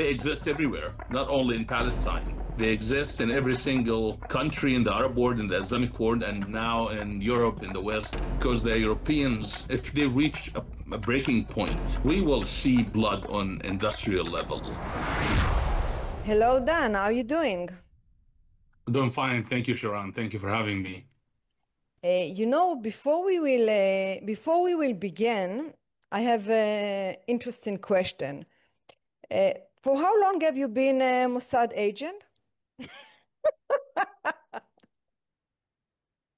they exist everywhere, not only in Palestine. They exist in every single country in the Arab world, in the Islamic world, and now in Europe, in the West, because the Europeans, if they reach a breaking point, we will see blood on industrial level. Hello, Dan. How are you doing? Doing fine. Thank you, Sharon. Thank you for having me. Before we will begin, I have an interesting question. For how long have you been a Mossad agent?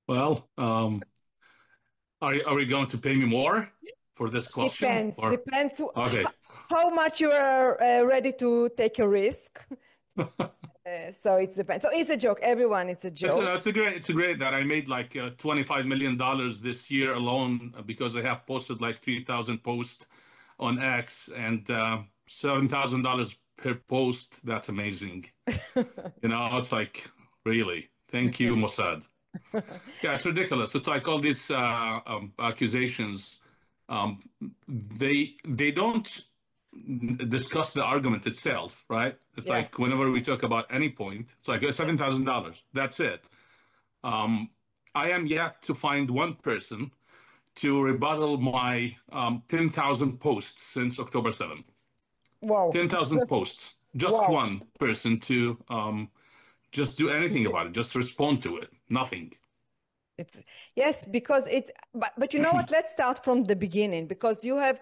Well, are we going to pay me more for this question? Depends Okay. how much you are ready to take a risk. So it depends. So it's a joke. Everyone, it's a joke. It's great that I made like $25 million this year alone because I have posted like 3,000 posts on X and $7,000 per post. That's amazing. It's like, really, thank you, Mossad. Yeah, it's ridiculous. It's like all these accusations. They don't discuss the argument itself, right? It's Yes. like whenever we talk about any point, it's like $7,000. That's it. I am yet to find one person to rebuttal my 10,000 posts since October 7th. Wow. 10,000 posts. Just Wow. one person to just do anything about it, just respond to it. Nothing. Yes, because but you know what? Let's start from the beginning because you have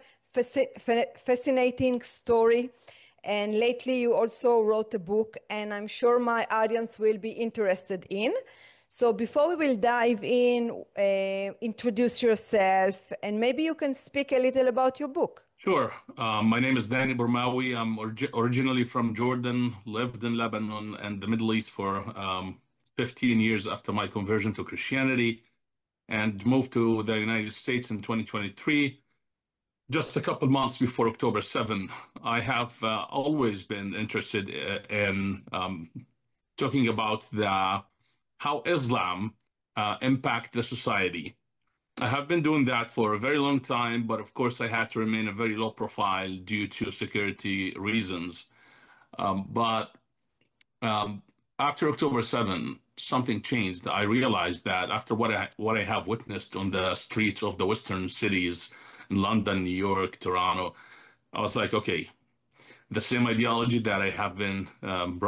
fascinating story, and lately you also wrote a book, and I'm sure my audience will be interested in. So before we will dive in, introduce yourself, and maybe you can speak a little about your book. Sure. My name is Danny Burmawi. I'm originally from Jordan, lived in Lebanon and the Middle East for 15 years after my conversion to Christianity, and moved to the United States in 2023. Just a couple months before October 7, I have always been interested in talking about how Islam impact the society. I have been doing that for a very long time, but of course I had to remain a very low profile due to security reasons. But after October 7, something changed. I realized that after what I have witnessed on the streets of the Western cities in London, New York, Toronto, I was like, okay, the same ideology that I have been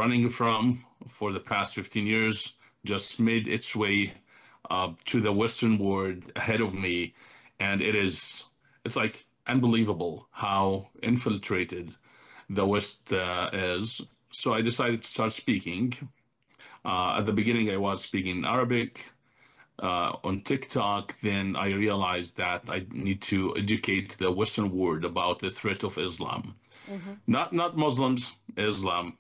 running from for the past 15 years just made its way to the Western world ahead of me. And it's like unbelievable how infiltrated the West is. So I decided to start speaking. At the beginning, I was speaking Arabic on TikTok. Then I realized that I need to educate the Western world about the threat of Islam. Mm-hmm. Not Muslims, Islam.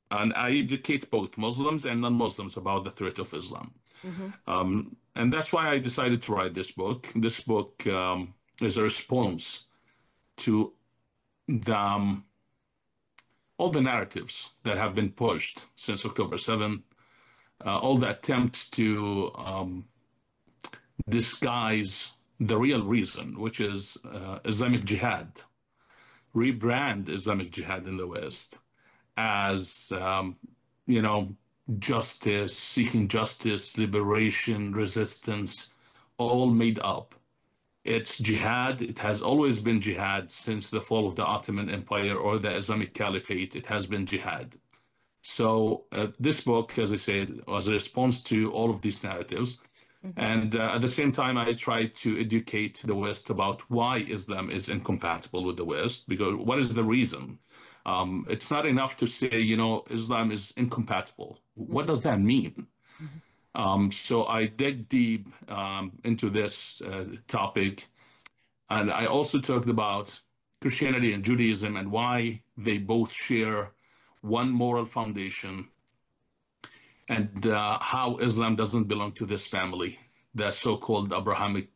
And I educate both Muslims and non-Muslims about the threat of Islam. Mm-hmm. And that's why I decided to write this book. This book is a response to all the narratives that have been pushed since October 7, all the attempts to disguise the real reason, which is Islamic Jihad, rebrand Islamic Jihad in the West as, justice, seeking justice, liberation, resistance, all made up. It's jihad. It has always been jihad since the fall of the Ottoman Empire or the Islamic Caliphate. It has been jihad. So this book, as I said, was a response to all of these narratives. Mm-hmm. And at the same time, I tried to educate the West about why Islam is incompatible with the West, because what is the reason? It's not enough to say, Islam is incompatible. What does that mean? Mm-hmm. So I dig deep into this topic. And I also talked about Christianity and Judaism and why they both share one moral foundation, and how Islam doesn't belong to this family, the so-called Abrahamic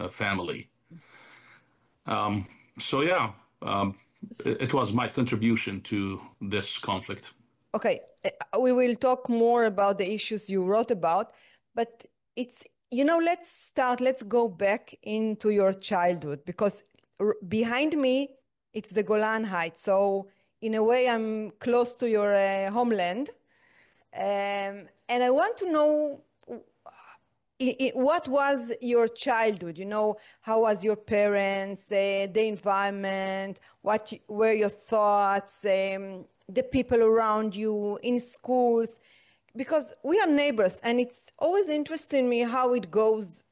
family. It was my contribution to this conflict. Okay, we will talk more about the issues you wrote about, but let's go back into your childhood, because behind me, it's the Golan Heights. So in a way, I'm close to your homeland. And I want to know what was your childhood? How was your parents, the environment, what were your thoughts, the people around you in schools? Because we are neighbors, and it's always interesting me how it goes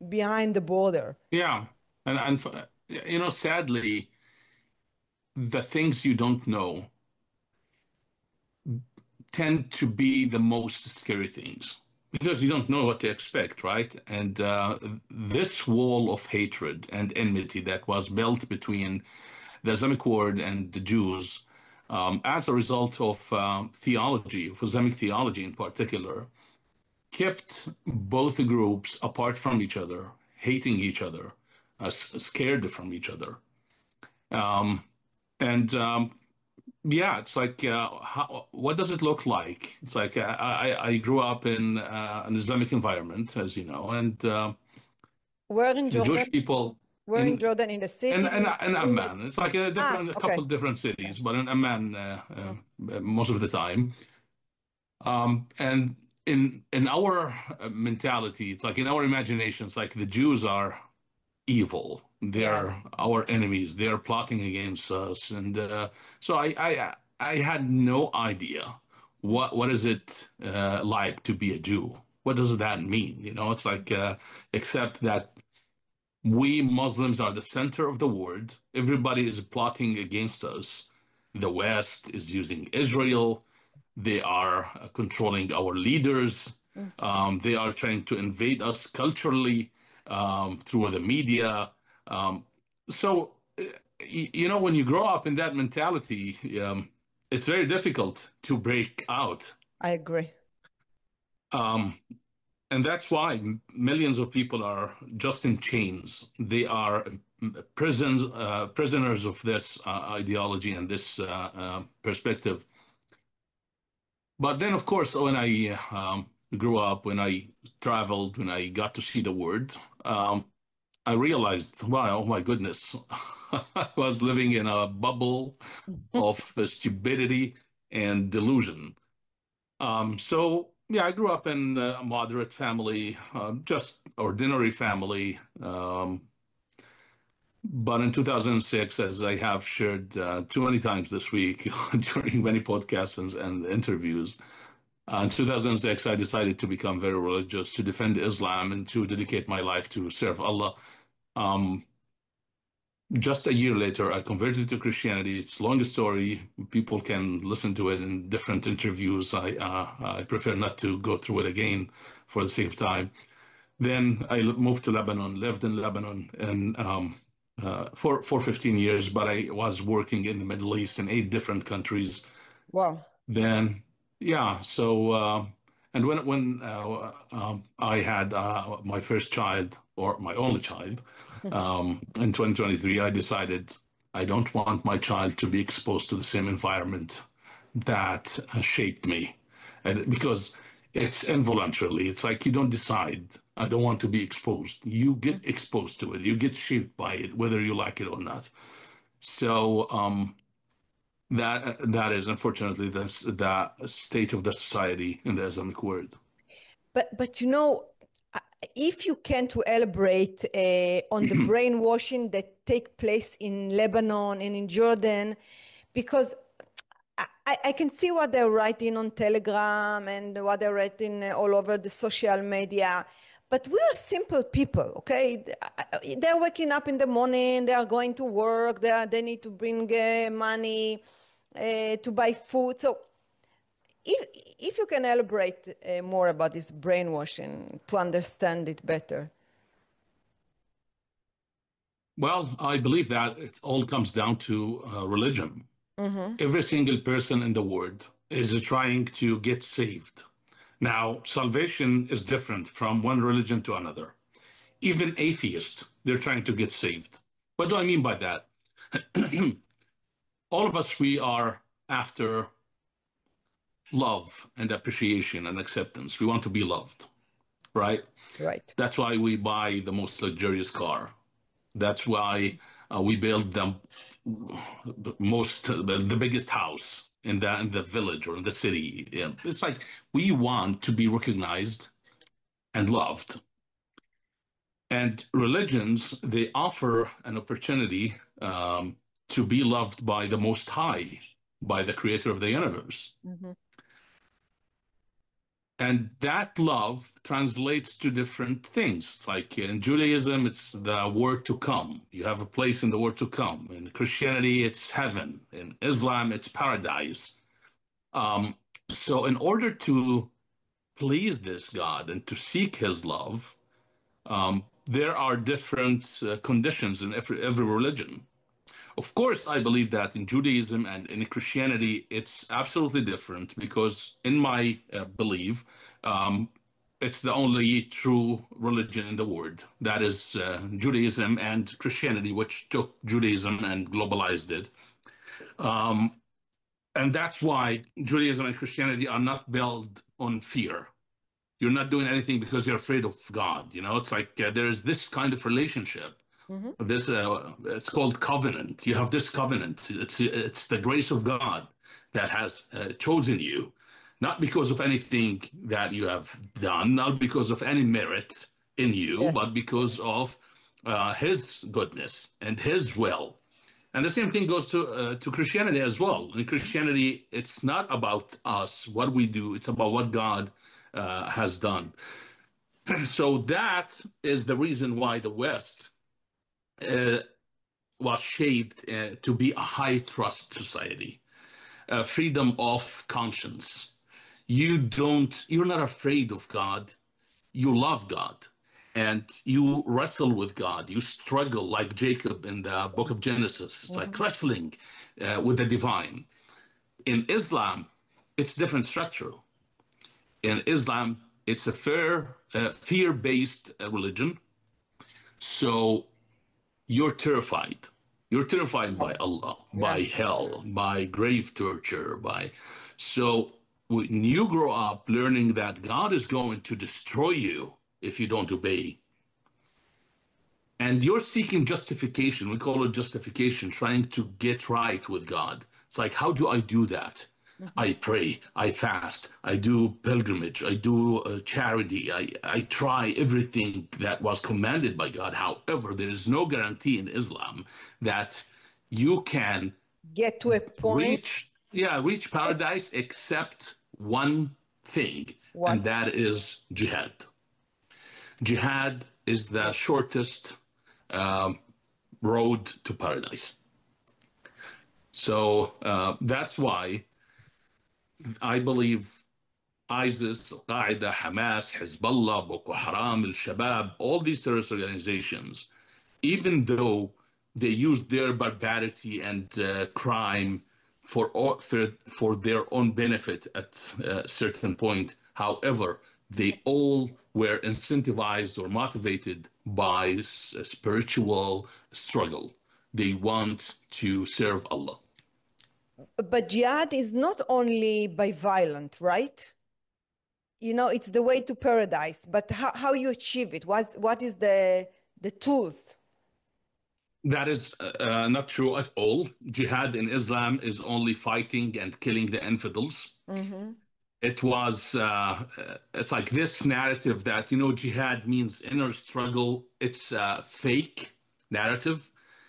behind the border. Yeah. And sadly, the things you don't know tend to be the most scary things because you don't know what to expect, right? And this wall of hatred and enmity that was built between the Islamic world and the Jews, as a result of theology, of Islamic theology in particular, kept both groups apart from each other, hating each other, scared from each other. And Yeah, it's like, what does it look like? It's like I grew up in an Islamic environment, as you know, and Where in the Jewish Jordan? people Where in Jordan? In the city? in Amman. It's like a Okay. couple of different cities, but in Amman most of the time. And in our mentality, it's like in our imaginations, like the Jews are evil. They're our enemies. They're plotting against us. And so I had no idea what is it like to be a Jew. What does that mean? It's like except that we Muslims are the center of the world. Everybody is plotting against us. The West is using Israel. They are controlling our leaders. They are trying to invade us culturally through the media. So, when you grow up in that mentality, it's very difficult to break out. I agree. And that's why millions of people are just in chains. They are prisoners of this ideology and this perspective. But then, of course, when I grew up, when I traveled, when I got to see the world, I realized, wow, oh my goodness, I was living in a bubble of stupidity and delusion. So, yeah, I grew up in a moderate family, just ordinary family. But in 2006, as I have shared too many times this week during many podcasts and interviews, in 2006, I decided to become very religious, to defend Islam, and to dedicate my life to serve Allah. Just a year later, I converted to Christianity. It's a long story. People can listen to it in different interviews. I prefer not to go through it again for the sake of time. Then I moved to Lebanon, lived in Lebanon, and for 15 years, but I was working in the Middle East in 8 different countries. Wow. Then, yeah, so, and when I had my first child, or my only child, in 2023, I decided I don't want my child to be exposed to the same environment that shaped me. And because it's involuntarily, it's like you don't decide, I don't want to be exposed. You get exposed to it, you get shaped by it, whether you like it or not. So that is unfortunately the state of the society in the Islamic world. But if you can to elaborate on the brainwashing that take place in Lebanon and in Jordan, because I can see what they're writing on Telegram and what they're writing all over the social media, but we are simple people, okay? They're waking up in the morning, they are going to work, they need to bring money to buy food. So if you can elaborate more about this brainwashing to understand it better. Well, I believe that it all comes down to religion. Every single person in the world is trying to get saved. Now, salvation is different from one religion to another. Even atheists, they're trying to get saved. What do I mean by that? All of us, we are after love and appreciation and acceptance. We want to be loved, right? Right. That's why we buy the most luxurious car. That's why we build the the biggest house in the village or in the city. Yeah. It's like we want to be recognized and loved. And religions, they offer an opportunity to be loved by the Most High, by the creator of the universe. Mm-hmm. And that love translates to different things. Like in Judaism, it's the word to come. You have a place in the word to come. In Christianity, it's heaven. In Islam, it's paradise. So in order to please this God and to seek his love, there are different conditions in every religion. Of course, I believe that in Judaism and in Christianity, it's absolutely different because, in my belief, it's the only true religion in the world. That is Judaism and Christianity, which took Judaism and globalized it. And that's why Judaism and Christianity are not built on fear. You're not doing anything because you're afraid of God. You know, it's like there's this kind of relationship. Mm-hmm. This it's called covenant. You have this covenant. It's the grace of God that has chosen you, not because of anything that you have done, not because of any merit in you, Yes. but because of His goodness and His will. And the same thing goes to Christianity as well. In Christianity, it's not about us, what we do. It's about what God has done. So that is the reason why the West was shaped to be a high trust society, freedom of conscience. You're not afraid of God. You love God and you wrestle with God. You struggle like Jacob in the book of Genesis. It's like wrestling with the divine. In Islam, it's different structure. In Islam, it's a fear-based religion. So you're terrified. You're terrified by Allah, by hell, by grave torture, So when you grow up learning that God is going to destroy you if you don't obey, and you're seeking justification, we call it justification, trying to get right with God. It's like, how do I do that? I pray, I fast, I do pilgrimage, I do charity, I try everything that was commanded by God. However, there is no guarantee in Islam that you can Get to a point. reach paradise except one thing, and that is jihad. Jihad is the shortest road to paradise. So that's why I believe ISIS, Al-Qaeda, Hamas, Hezbollah, Boko Haram, Al-Shabaab, all these terrorist organizations, even though they use their barbarity and crime for their own benefit at a certain point, however, they all were incentivized or motivated by a spiritual struggle. They want to serve Allah. But jihad is not only by violence, right? You know, it's the way to paradise, but how you achieve it? What is the tools? That is not true at all. Jihad in Islam is only fighting and killing the infidels. Mm-hmm. It's like this narrative that, jihad means inner struggle. It's a fake narrative.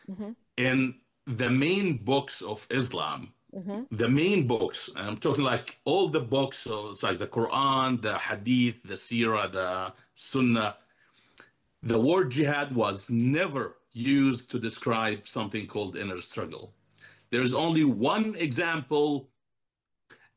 Mm-hmm. In the main books of Islam, Mm-hmm. the main books, and I'm talking like all the books, so it's like the Quran, the Hadith, the Sirah, the Sunnah, the word jihad was never used to describe something called inner struggle. There's only one example,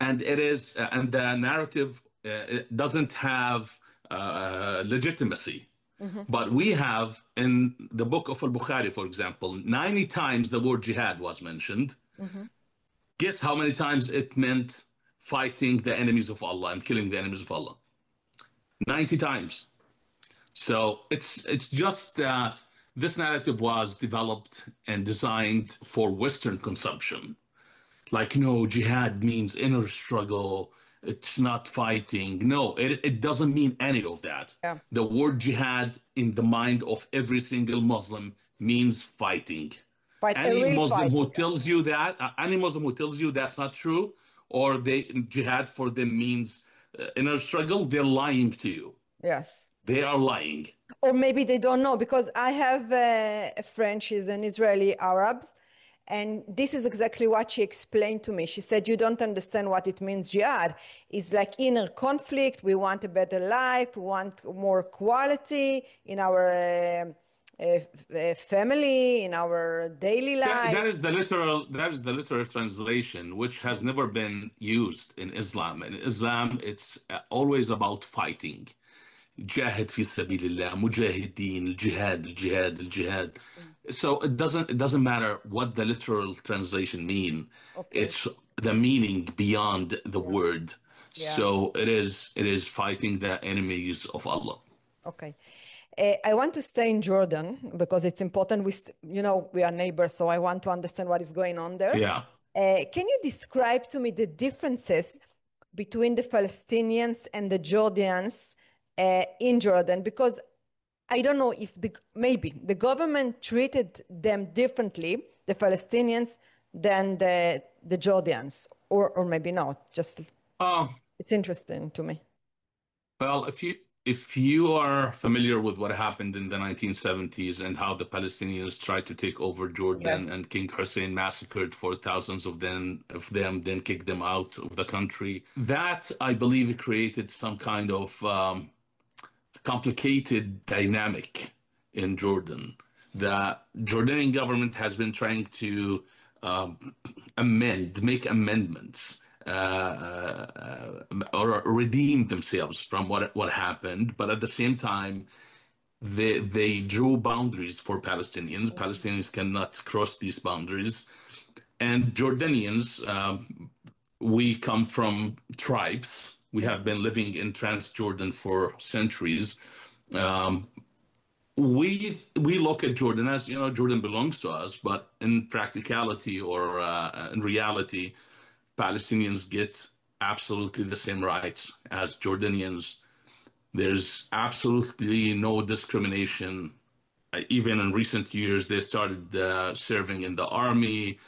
and the narrative it doesn't have legitimacy. Mm-hmm. But we have in the book of Al-Bukhari, for example, 90 times the word jihad was mentioned. Mm-hmm. Guess how many times it meant fighting the enemies of Allah and killing the enemies of Allah? 90 times. So it's just this narrative was developed and designed for Western consumption. Like, no, jihad means inner struggle. It's not fighting. No, it doesn't mean any of that. Yeah. The word jihad in the mind of every single Muslim means fighting. Fight, a Any real Muslim fight. who tells you that, any Muslim who tells you that's not true, or jihad for them means inner struggle, they're lying to you. Yes. They are lying. Or maybe they don't know, because I have a friend, she's an Israeli Arab, and this is exactly what she explained to me. She said, you don't understand what it means, jihad. It's like inner conflict. We want a better life. We want more quality in our family, in our daily life. That is the literal translation, which has never been used in Islam. In Islam, it's always about fighting. جاهد في سبيل الله مجاهدين الجهاد الجهاد الجهاد. So it doesn't matter what the literal translation mean. Okay. It's the meaning beyond the word. Yeah. So it is fighting the enemies of Allah. Okay. I want to stay in Jordan because it's important. We are neighbors, so I want to understand what is going on there. Yeah. Can you describe to me the differences between the Palestinians and the Jordanians in Jordan? Because I don't know if maybe the government treated them differently, the Palestinians, than the Jordanians, or maybe not. Just it's interesting to me. Well, if you are familiar with what happened in the 1970s and how the Palestinians tried to take over Jordan, yes, and King Hussein massacred for thousands of them, then kicked them out of the country, that I believe created some kind of complicated dynamic in Jordan. The Jordanian government has been trying to make amendments or redeem themselves from what happened, but at the same time, they drew boundaries for Palestinians. Mm-hmm. Palestinians cannot cross these boundaries, and Jordanians, we come from tribes. We have been living in Transjordan for centuries. We look at Jordan as, Jordan belongs to us, but in practicality or in reality, Palestinians get absolutely the same rights as Jordanians. There's absolutely no discrimination. Even in recent years, they started serving in the army.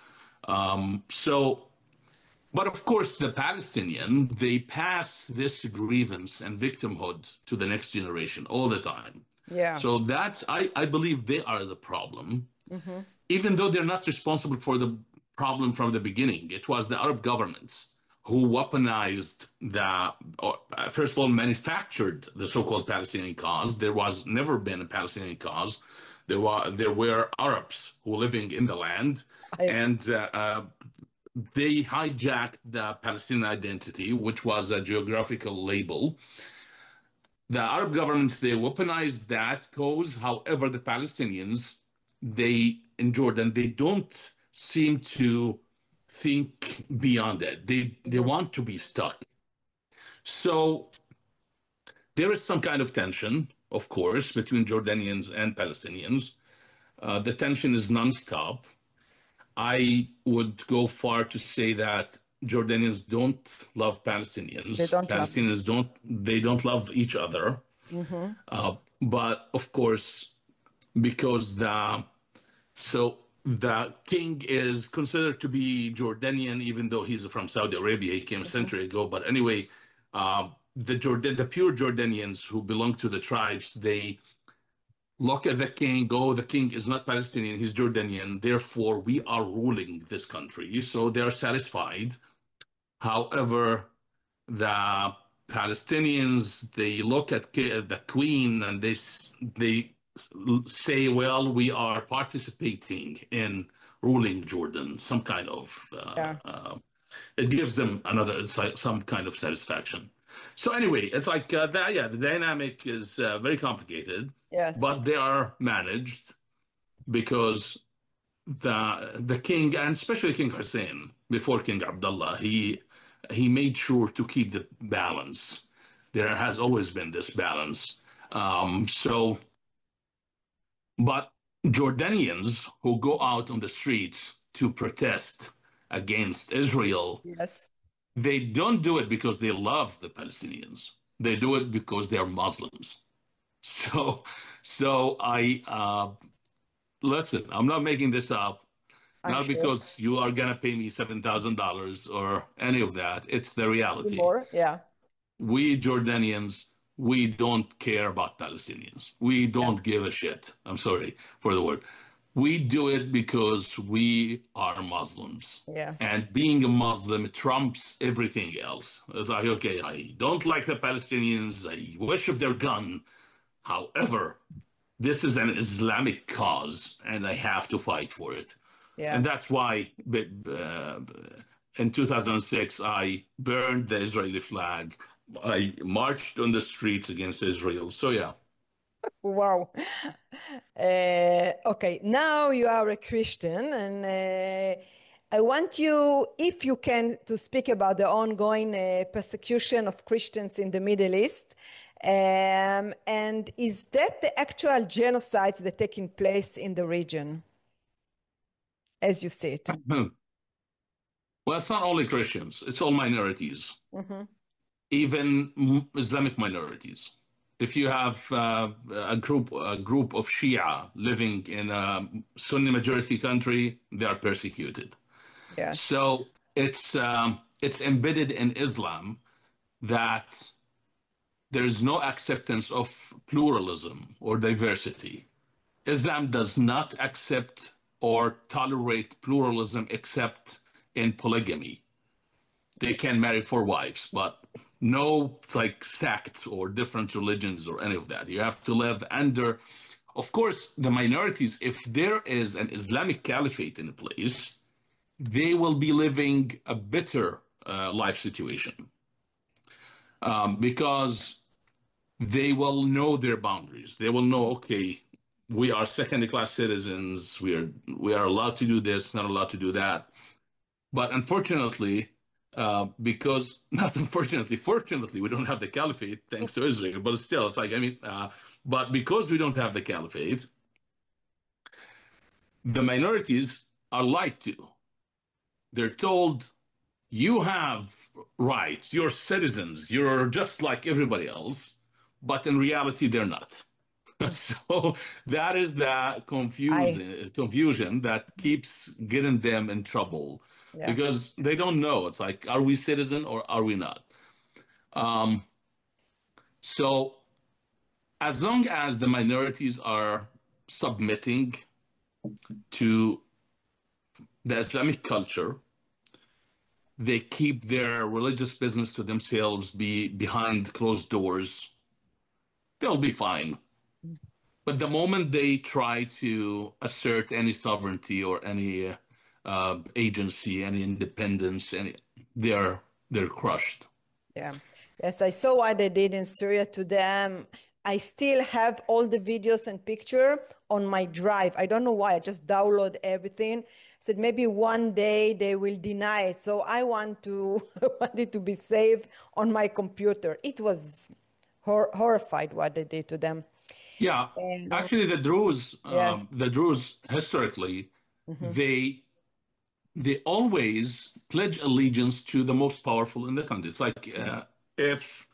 But of course, the Palestinian, they pass this grievance and victimhood to the next generation all the time. Yeah. So I believe they are the problem, mm-hmm, even though they're not responsible for the problem from the beginning. It was the Arab governments who weaponized first of all, manufactured the so-called Palestinian cause. There was never been a Palestinian cause. There were Arabs who were living in the land, and they hijacked the Palestinian identity, which was a geographical label. The Arab governments, they weaponized that cause. However, the Palestinians, in Jordan, they don't seem to think beyond that. They want to be stuck. So there is some kind of tension, of course, between Jordanians and Palestinians. The tension is nonstop. I would go far to say that Jordanians don't love Palestinians. Palestinians don't love each other. Mm-hmm. But of course, because the king is considered to be Jordanian, even though he's from Saudi Arabia. He came a century ago. But anyway, the pure Jordanians who belong to the tribes, they look at the king, the king is not Palestinian, he's Jordanian, therefore we are ruling this country. So they're satisfied. However, the Palestinians, they look at the queen and they say, well, we are participating in ruling Jordan, some kind of, it gives them some kind of satisfaction. So anyway, it's like, the dynamic is very complicated. Yes. But they are managed because the king, and especially King Hussein, before King Abdullah, he made sure to keep the balance. There has always been this balance. But Jordanians who go out on the streets to protest against Israel, yes, they don't do it because they love the Palestinians. They do it because they're Muslims. So I listen, I'm not making this up. not sure. because you are gonna pay me $7,000 or any of that. It's the reality. More, yeah. We Jordanians, we don't care about Palestinians. We don't give a shit. I'm sorry for the word. We do it because we are Muslims. Yes. And being a Muslim trumps everything else. It's like, okay, I don't like the Palestinians. I worship their gun. However, this is an Islamic cause, and I have to fight for it. Yeah. And that's why in 2006, I burned the Israeli flag. I marched on the streets against Israel. So, yeah. Wow. Okay, now you are a Christian, and I want you, if you can, to speak about the ongoing persecution of Christians in the Middle East. And is that the actual genocides that are taking place in the region, as you see it? Well, it's not only Christians, it's all minorities, even Islamic minorities. If you have a group of Shia living in a Sunni majority country, they are persecuted. Yeah. So it's embedded in Islam that there is no acceptance of pluralism or diversity. Islam does not accept or tolerate pluralism except in polygamy. They can marry 4 wives, but no like sects or different religions or any of that. You have to live under, of course, the minorities. If there is an Islamic caliphate in place, they will be living a bitter life situation because they will know their boundaries. They will know, okay, we are second-class citizens. We are allowed to do this, not allowed to do that. But unfortunately, because not unfortunately, fortunately, we don't have the caliphate thanks to Israel. But still, it's like but because we don't have the caliphate, the minorities are lied to. They're told, you have rights, you're citizens, you're just like everybody else, but in reality, they're not. So that is the confusion that keeps getting them in trouble because they don't know. It's like, are we citizen or are we not? So as long as the minorities are submitting to the Islamic culture, they keep their religious business to themselves, be behind closed doors, they'll be fine. But the moment they try to assert any sovereignty or any agency, any independence, they're crushed. Yeah. Yes, I saw what they did in Syria to them. I still have all the videos and picture on my drive. I don't know why. I just download everything. Said maybe one day they will deny it. So I want it to be saved on my computer. It was horrified what they did to them. Yeah, actually, the Druze historically, they always pledge allegiance to the most powerful in the country. It's like if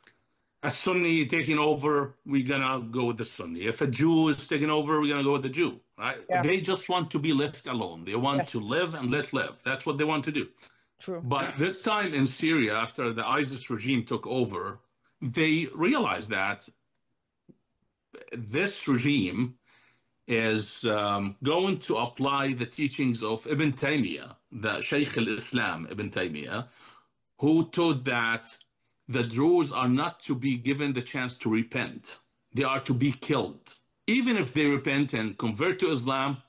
a Sunni taking over, we're gonna go with the Sunni. If a Jew is taking over, we're gonna go with the Jew. Right? Yeah. They just want to be left alone. They want to live and let live. That's what they want to do. True. But this time in Syria, after the ISIS regime took over, they realized that this regime is going to apply the teachings of Ibn Taymiyyah, the Shaykh al-Islam Ibn Taymiyyah, who taught that the Druze are not to be given the chance to repent. They are to be killed. Even if they repent and convert to Islam,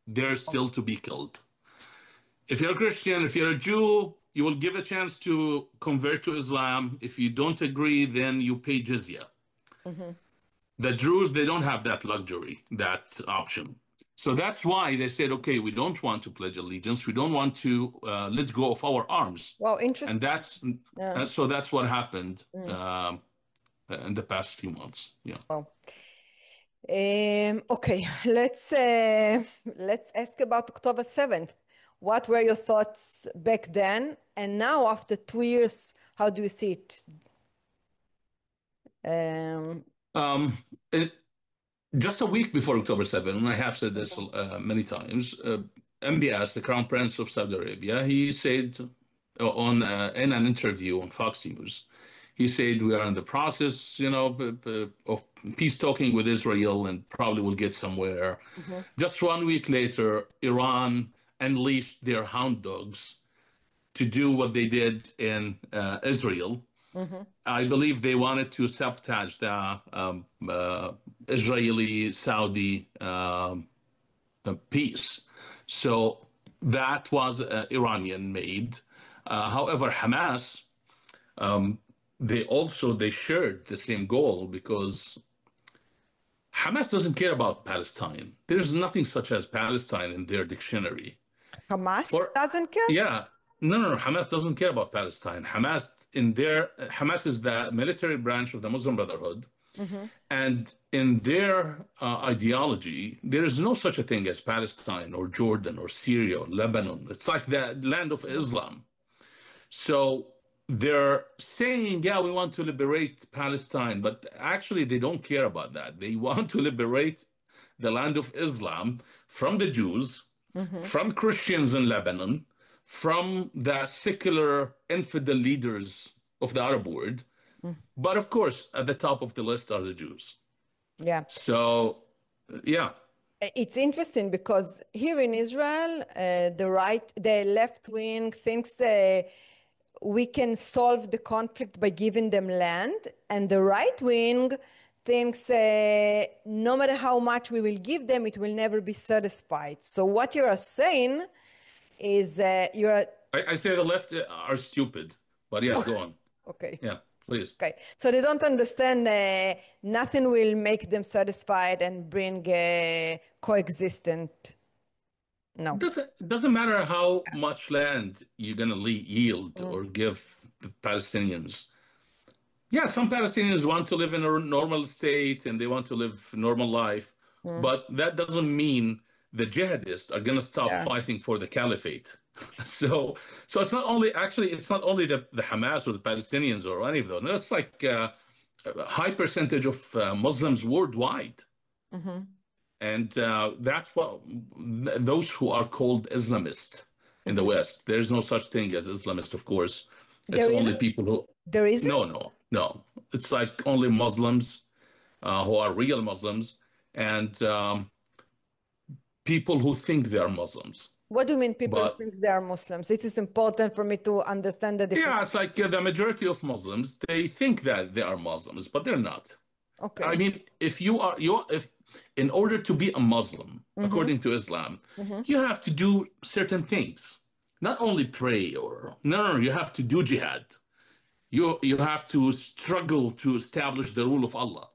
they're still to be killed. If you're a Christian, if you're a Jew, you will give a chance to convert to Islam. If you don't agree, then you pay jizya. The Druze, they don't have that luxury, that option. So that's why they said, okay, we don't want to pledge allegiance. We don't want to let go of our arms. Well, interesting. And so that's what happened in the past few months. Yeah. Wow. Okay, let's ask about October 7th. What were your thoughts back then? And now, after 2 years, how do you see it? Just a week before October 7th, and I have said this many times, MBS, the Crown Prince of Saudi Arabia, he said on in an interview on Fox News, he said we are in the process, of peace talking with Israel and probably will get somewhere. Just 1 week later, Iran unleashed their hound dogs to do what they did in Israel. I believe they wanted to sabotage the Israeli-Saudi peace. So that was Iranian made. However, Hamas, they shared the same goal because Hamas doesn't care about Palestine. There's nothing such as Palestine in their dictionary. Hamas doesn't care? Yeah. No. Hamas doesn't care about Palestine. Hamas is the military branch of the Muslim Brotherhood. And in their ideology, there is no such a thing as Palestine or Jordan or Syria or Lebanon. It's like the land of Islam. So they're saying, yeah, we want to liberate Palestine, but actually they don't care about that. They want to liberate the land of Islam from the Jews, from Christians in Lebanon, from the secular infidel leaders of the Arab world. But of course, at the top of the list are the Jews. Yeah. So, yeah. It's interesting because here in Israel, the left wing thinks we can solve the conflict by giving them land, and the right wing thinks no matter how much we will give them, it will never be satisfied. So what you are saying is I say the left are stupid, but yeah, go on. Okay. Yeah, please. Okay. So they don't understand nothing will make them satisfied and bring coexistent. No. It doesn't matter how much land you're going to yield or give the Palestinians. Yeah, some Palestinians want to live in a normal state and they want to live normal life, but that doesn't mean the jihadists are going to stop fighting for the caliphate. So it's not only the Hamas or the Palestinians or any of them. It's like a high percentage of Muslims worldwide. And that's what those who are called Islamists in the West. There's no such thing as Islamist, of course. It's only people who. There isn't? No. It's like only Muslims who are real Muslims and people who think they are Muslims. What do you mean people think they are Muslims? It is important for me to understand the difference. Yeah, it's like the majority of Muslims, they think that they are Muslims, but they're not. Okay. I mean, if in order to be a Muslim, according to Islam, you have to do certain things. Not only pray no, you have to do jihad. You have to struggle to establish the rule of Allah.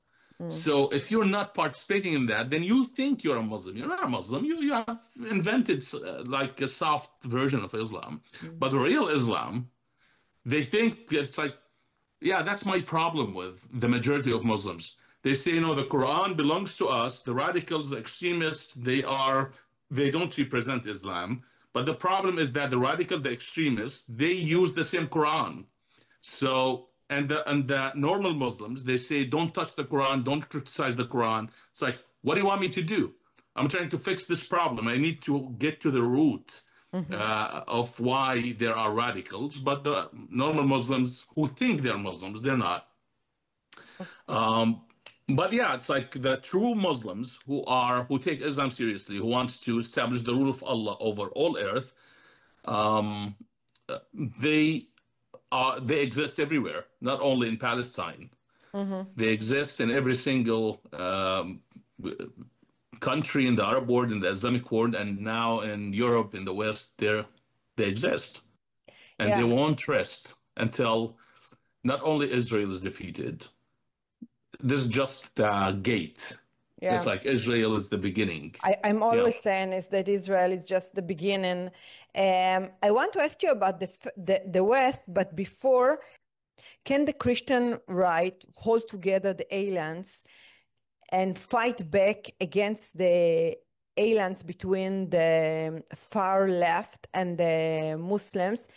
So if you're not participating in that, then you think you're a Muslim. You're not a Muslim. You have invented like a soft version of Islam. But the real Islam, they think it's like, yeah, that's my problem with the majority of Muslims. They say, no, the Quran belongs to us. The radicals, the extremists, they don't represent Islam. But the problem is that the radical, the extremists, they use the same Quran. So, and the normal Muslims, they say, don't touch the Quran, don't criticize the Quran. It's like, what do you want me to do? I'm trying to fix this problem. I need to get to the root of why there are radicals. But the normal Muslims who think they're Muslims, they're not. But yeah, it's like the true Muslims who take Islam seriously, who want to establish the rule of Allah over all earth, they exist everywhere, not only in Palestine. They exist in every single country in the Arab world, in the Islamic world, and now in Europe, in the West, they exist. And they won't rest until not only Israel is defeated. This is just the gate. Yeah. It's like Israel is the beginning. I'm always saying is that Israel is just the beginning. I want to ask you about the West, but before, can the Christian right hold together the aliens and fight back against the aliens between the far left and the Muslims?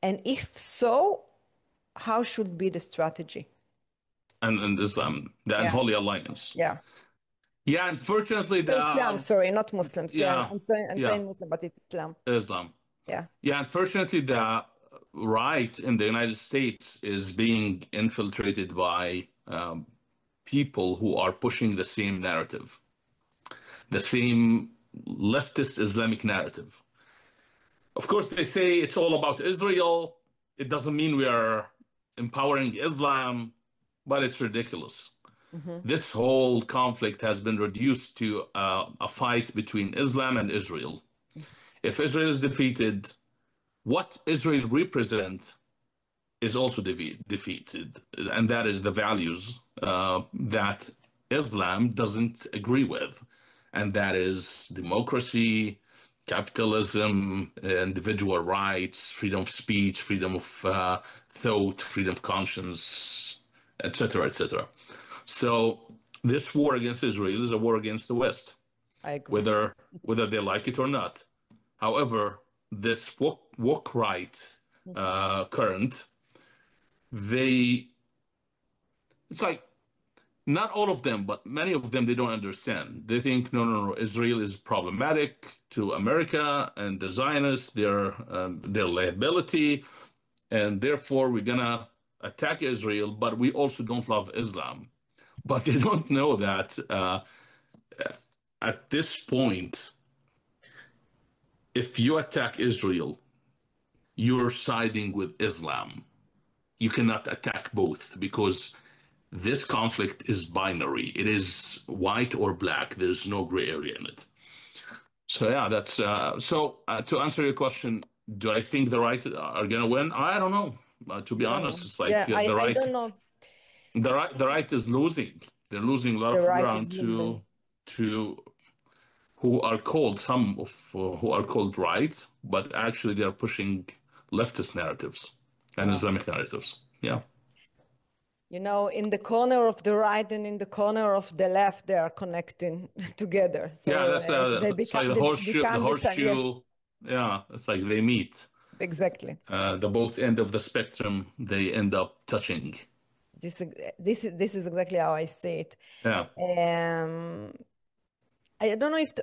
And if so, how should be the strategy? And Islam, the unholy alliance. Yeah. Yeah, unfortunately, Islam, sorry, not Muslims. Yeah, I'm saying Muslim, but it's Islam. Islam. Yeah. Yeah, unfortunately, the right in the United States is being infiltrated by people who are pushing the same narrative, the same leftist Islamic narrative. Of course, they say it's all about Israel. It doesn't mean we are empowering Islam, but it's ridiculous. This whole conflict has been reduced to a fight between Islam and Israel. If Israel is defeated, what Israel represents is also defeated, and that is the values that Islam doesn't agree with, and that is democracy, capitalism, individual rights, freedom of speech, freedom of thought, freedom of conscience, etc., etc. So this war against Israel is a war against the West, I agree. whether they like it or not. However, this woke right current, it's like not all of them, but many of them, they don't understand. They think, no, Israel is problematic to America and the Zionists, their liability, and therefore we're gonna attack Israel, but we also don't love Islam. But they don't know that at this point, if you attack Israel, you're siding with Islam. You cannot attack both because this conflict is binary. It is white or black. There's no gray area in it. So yeah, that's to answer your question, do I think the right are gonna win? I don't know. To be honest, it's like the right. I don't know. The right is losing. They're losing a lot of ground to who are called who are called right, but actually they are pushing leftist narratives and Islamic narratives. Yeah. You know, in the corner of the right and in the corner of the left, they are connecting together. So yeah, that's it's like the horseshoe. Yeah, it's like they meet. Exactly. The both end of the spectrum, they end up touching. This is exactly how I see it. Yeah. I don't know if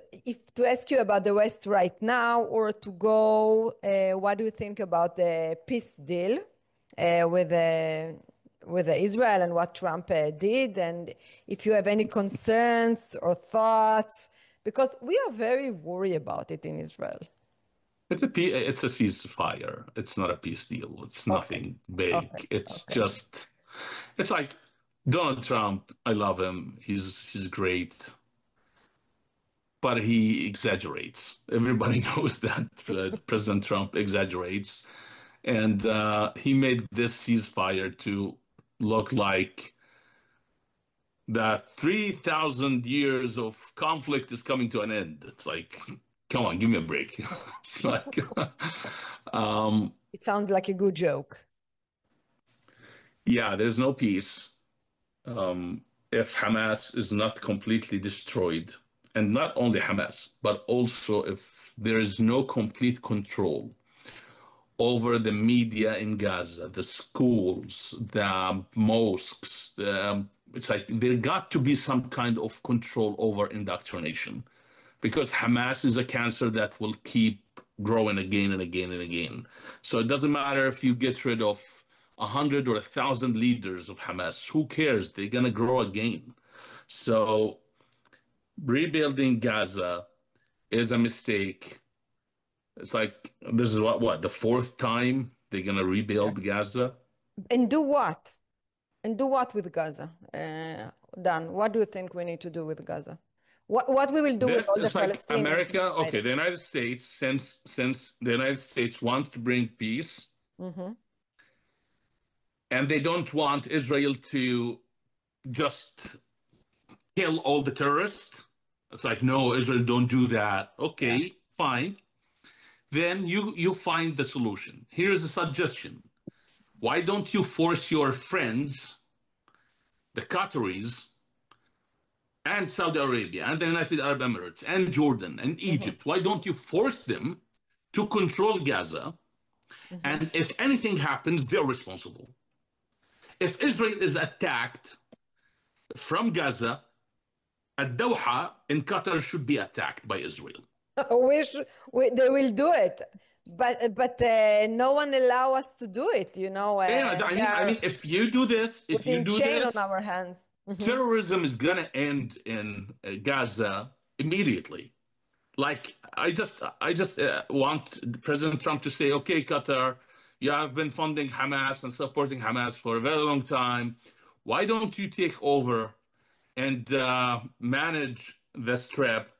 to ask you about the West right now or to go, what do you think about the peace deal with Israel and what Trump did, and if you have any concerns or thoughts, because we are very worried about it in Israel. It's a ceasefire. It's not a peace deal. It's nothing big. It's just, it's like Donald Trump. I love him. He's great. But he exaggerates. Everybody knows that President Trump exaggerates. And he made this ceasefire to look like that 3,000 years of conflict is coming to an end. It's like, come on, give me a break. It's like, it sounds like a good joke. Yeah, there's no peace if Hamas is not completely destroyed. And not only Hamas, but also if there is no complete control over the media in Gaza, the schools, the mosques, it's like there got to be some kind of control over indoctrination, because Hamas is a cancer that will keep growing again and again and again. So it doesn't matter if you get rid of 100 or 1,000 leaders of Hamas. Who cares? They're gonna grow again. So rebuilding Gaza is a mistake. It's like, this is what the fourth time they're gonna rebuild Gaza. And do what? And do what with Gaza? Dan, what do you think we need to do with Gaza? What we will do with all the Palestinians? America, okay, the United States, since the United States wants to bring peace, and they don't want Israel to just kill all the terrorists. It's like, no, Israel, don't do that. Okay, fine. Then you find the solution. Here's a suggestion. Why don't you force your friends, the Qataris, and Saudi Arabia, and the United Arab Emirates, and Jordan, and Egypt, why don't you force them to control Gaza? And if anything happens, they're responsible. If Israel is attacked from Gaza, at Doha in Qatar should be attacked by Israel. They will do it, but no one allow us to do it. Yeah, I mean, if you do this, putting chain on our hands. terrorism is gonna end in Gaza immediately. Like I just want President Trump to say, okay, Qatar, you have been funding Hamas and supporting Hamas for a very long time. Why don't you take over and manage the strip?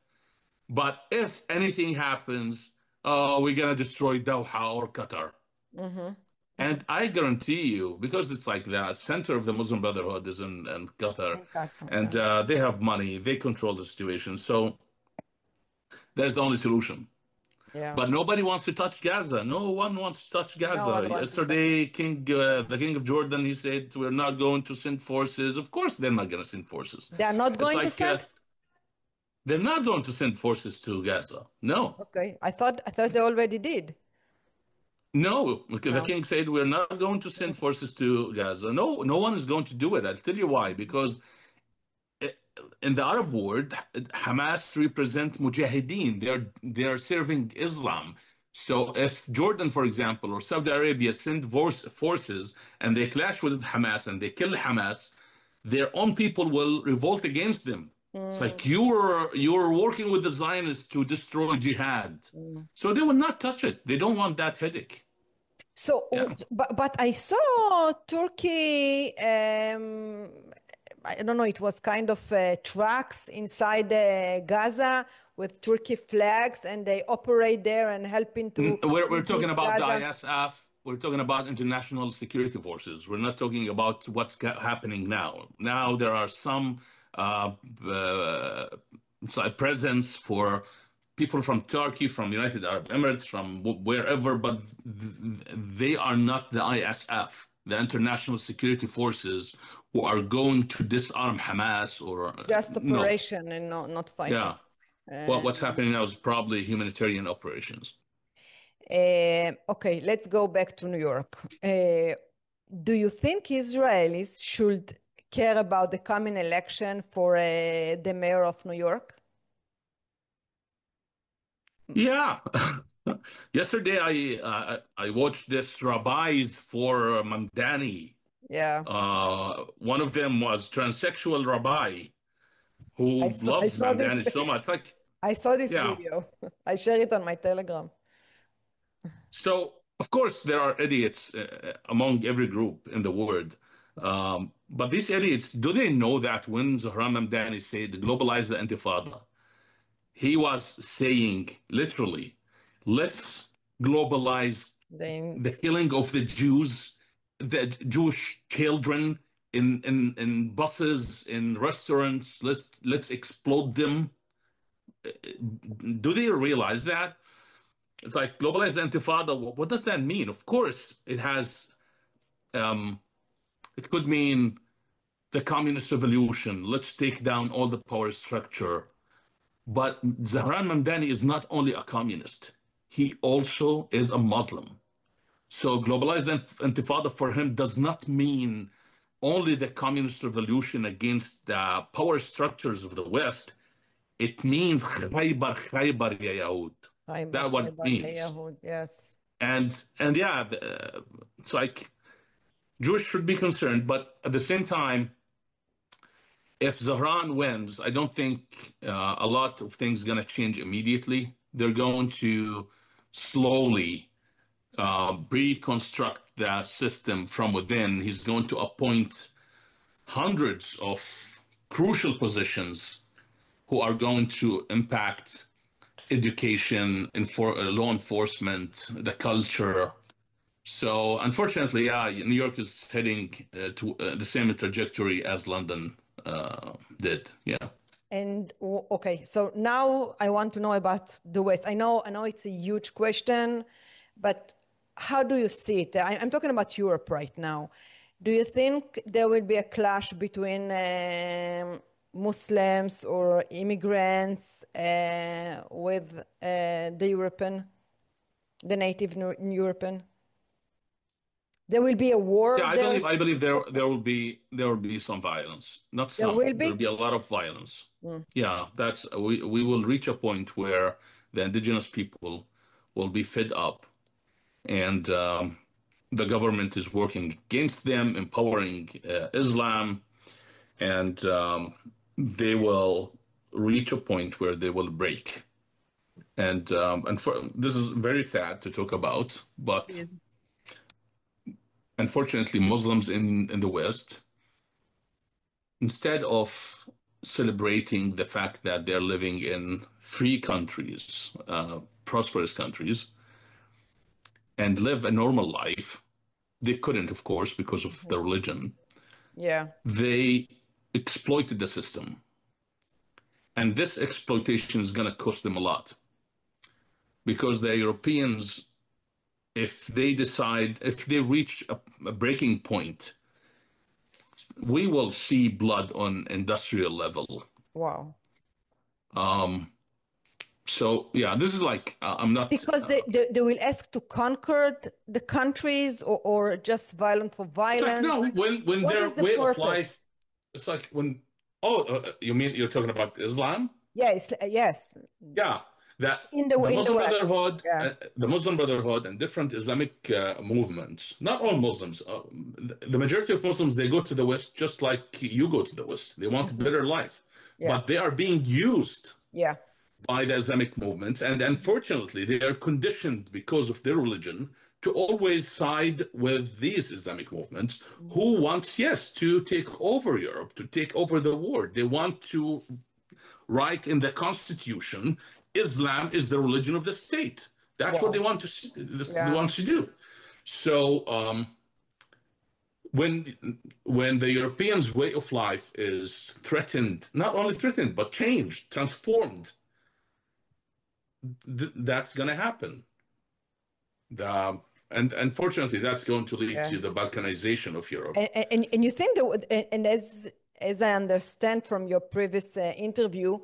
But if anything happens, we're gonna destroy Doha or Qatar. And I guarantee you, because it's like that, center of the Muslim Brotherhood is in Qatar, and they have money, they control the situation. So there's the only solution. Yeah. But nobody wants to touch Gaza. No one wants to touch Gaza. Yesterday, the King of Jordan, he said, we're not going to send forces. Of course, they're not going to send forces. They're not going to send? They're not going to send forces to Gaza. No. Okay. I thought they already did. No, the king said we're not going to send forces to Gaza. No one is going to do it. I'll tell you why. Because in the Arab world, Hamas represent mujahideen. They are serving Islam. So if Jordan, for example, or Saudi Arabia send forces and they clash with Hamas and they kill Hamas, their own people will revolt against them. It's like you're working with the Zionists to destroy Jihad. So they will not touch it. They don't want that headache. So, but I saw Turkey, I don't know, it was kind of trucks inside Gaza with Turkey flags, and they operate there and helping to... We're talking about Gaza. The ISF. We're talking about international security forces. We're not talking about what's happening now. Now there are some presence for people from Turkey, from United Arab Emirates, from wherever, but they are not the ISF, the international security forces who are going to disarm Hamas or... Just operation and not fighting. Yeah. Well, what's happening now is probably humanitarian operations. Okay, let's go back to New York. Do you think Israelis should care about the coming election for the mayor of New York? Yeah. Yesterday, I watched this rabbis for Mamdani. Yeah. One of them was transsexual rabbi who loves Mamdani so much. I saw this video. I share it on my Telegram. So, of course, there are idiots among every group in the world. But these idiots, do they know that when Zahran Mamdani said, globalize the Intifada, he was saying, literally, let's globalize the killing of the Jews, the Jewish children in buses, in restaurants. Let's explode them. Do they realize that? It's like globalize the Intifada. What does that mean? Of course, it has. It could mean the communist revolution. Let's take down all the power structure. But Zahran Mamdani is not only a communist, he also is a Muslim. So globalize the Intifada for him does not mean only the communist revolution against the power structures of the West. It means Khaybar, Khaybar ya Yahud. That's what it means. Yes. And yeah, it's like Jewish should be concerned, but at the same time, if Zahran wins, I don't think a lot of things are going to change immediately. They're going to slowly reconstruct the system from within. He's going to appoint hundreds of crucial positions who are going to impact education, law enforcement, the culture. So unfortunately, yeah, New York is heading to the same trajectory as London did. Yeah. And okay, so now I want to know about the West. I know it's a huge question, but how do you see it? I'm talking about Europe right now. Do you think there will be a clash between Muslims or immigrants with the native European? There will be a war. Yeah, there? I believe there will be some violence. Not There some. will be? There will be a lot of violence. Yeah, we will reach a point where the indigenous people will be fed up, and the government is working against them, empowering Islam, and they will reach a point where they will break. And this is very sad to talk about, but Yes. unfortunately, Muslims in the West, instead of celebrating the fact that they're living in free countries, prosperous countries, and live a normal life, they couldn't, of course, because of the religion. Yeah. They exploited the system. And this exploitation is going to cost them a lot. Because the Europeans, if they reach a breaking point, we will see blood on industrial level. Wow. So yeah, this is like I'm not because they will ask to conquer the countries or just violent for violence. no, when What their is the way purpose? of life, it's like when you mean you're talking about Islam? Yes, yes. Yeah, that In the the Muslim West. Brotherhood, Yeah. the Muslim Brotherhood, and different Islamic movements. Not all Muslims. The majority of Muslims, they go to the West just like you go to the West. They want a better life, Yeah. but they are being used Yeah. by the Islamic movement, and unfortunately, they are conditioned because of their religion to always side with these Islamic movements who want, yes, to take over Europe, to take over the world. They want to write in the constitution, Islam is the religion of the state. That's Wow. what they want to they want to do. So when the Europeans' way of life is threatened, not only threatened, but changed, transformed, that's going to happen. And unfortunately, that's going to lead to the balkanization of Europe. And you think that, and as I understand from your previous interview,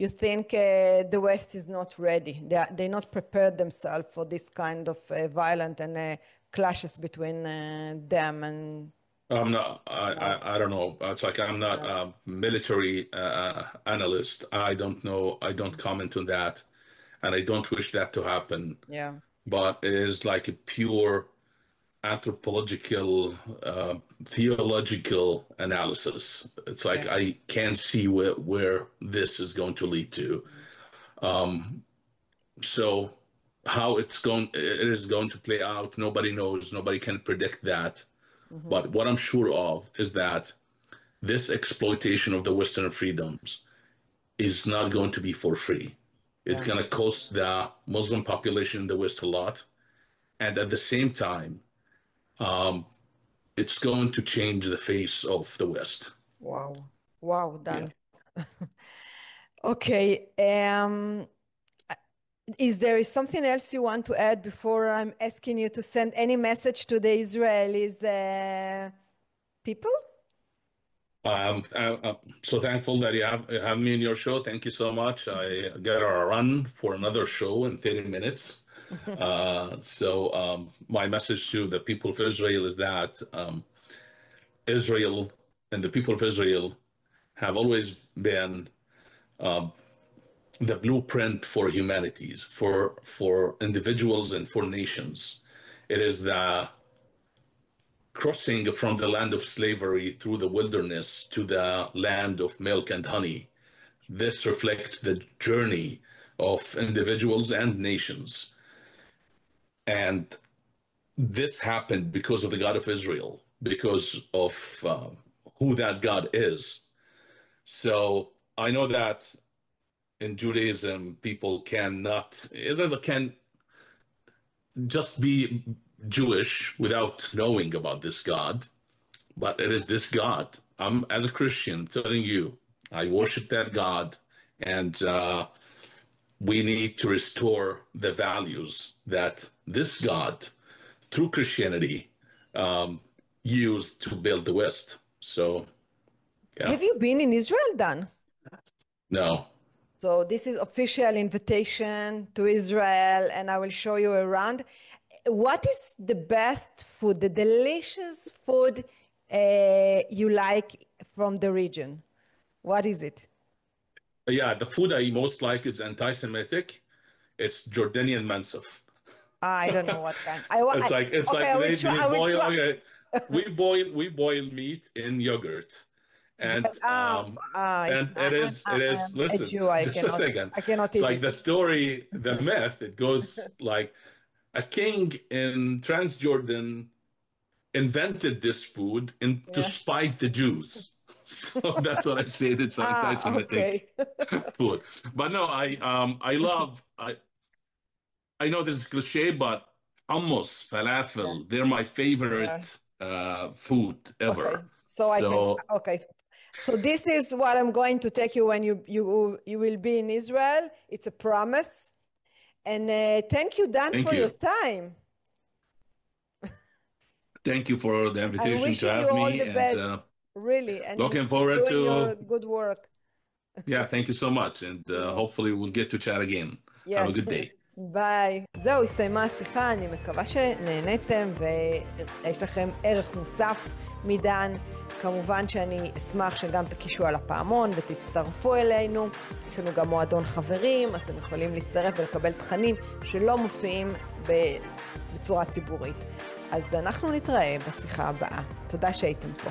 you think the West is not ready. They not prepared themselves for this kind of violent and clashes between them and. I'm not. I don't know. It's like I'm not a military analyst. I don't know. I don't comment on that, and I don't wish that to happen. Yeah. But it is like a pure anthropological, theological analysis. It's like I can't see where this is going to lead to. So how it is going to play out, nobody knows. Nobody can predict that. But what I'm sure of is that this exploitation of the Western freedoms is not going to be for free. It's going to cost the Muslim population in the West a lot. And at the same time, it's going to change the face of the West. Wow. Wow, Dan. Yeah. Okay. Is there something else you want to add before I'm asking you to send any message to the Israelis people? I'm so thankful that you have me in your show. Thank you so much. I got a run for another show in 30 minutes. So my message to the people of Israel is that Israel and the people of Israel have always been the blueprint for humanities, for individuals and for nations. It is the crossing from the land of slavery through the wilderness to the land of milk and honey. This reflects the journey of individuals and nations. And this happened because of the God of Israel, because of who that God is. So I know that in Judaism, people can just be Jewish without knowing about this God, but it is this God. I'm, as a Christian, telling you, I worship that God, and we need to restore the values that this God, through Christianity, used to build the West. So, yeah. Have you been in Israel, Dan? No. So this is official invitation to Israel, and I will show you around. what is the best food, the delicious food you like from the region? What is it? Yeah, the food I most like is anti-Semitic. It's Jordanian mansaf. I don't know what kind. It's okay, like I will try. okay, we boil meat in yogurt. And it is listen, a Jew, just a second. I cannot It's eat like it. the story, the myth, it goes like a king in Transjordan invented this food to spite the Jews. So that's what I said. It's anti-Semitic food. But no, I know this is cliche, but hummus, falafel, they're my favorite food ever. So this is what I'm going to take you when you will be in Israel. It's a promise. And thank you, Dan, for your time. Thank you for the invitation to have me. All the best, really. And looking forward to your good work. Yeah, thank you so much. And hopefully we'll get to chat again. Yes. Have a good day. ביי. זהו, הסתיימה השיחה, אני מקווה שנהניתם ויש לכם ערך מוסף מדן. כמובן שאני אשמח שגם תקישו על הפעמון ותצטרפו אלינו. יש לנו גם מועדון חברים, אתם יכולים להצטרף ולקבל תכנים שלא מופיעים בצורה ציבורית. אז אנחנו נתראה בשיחה הבאה. תודה שהייתם פה.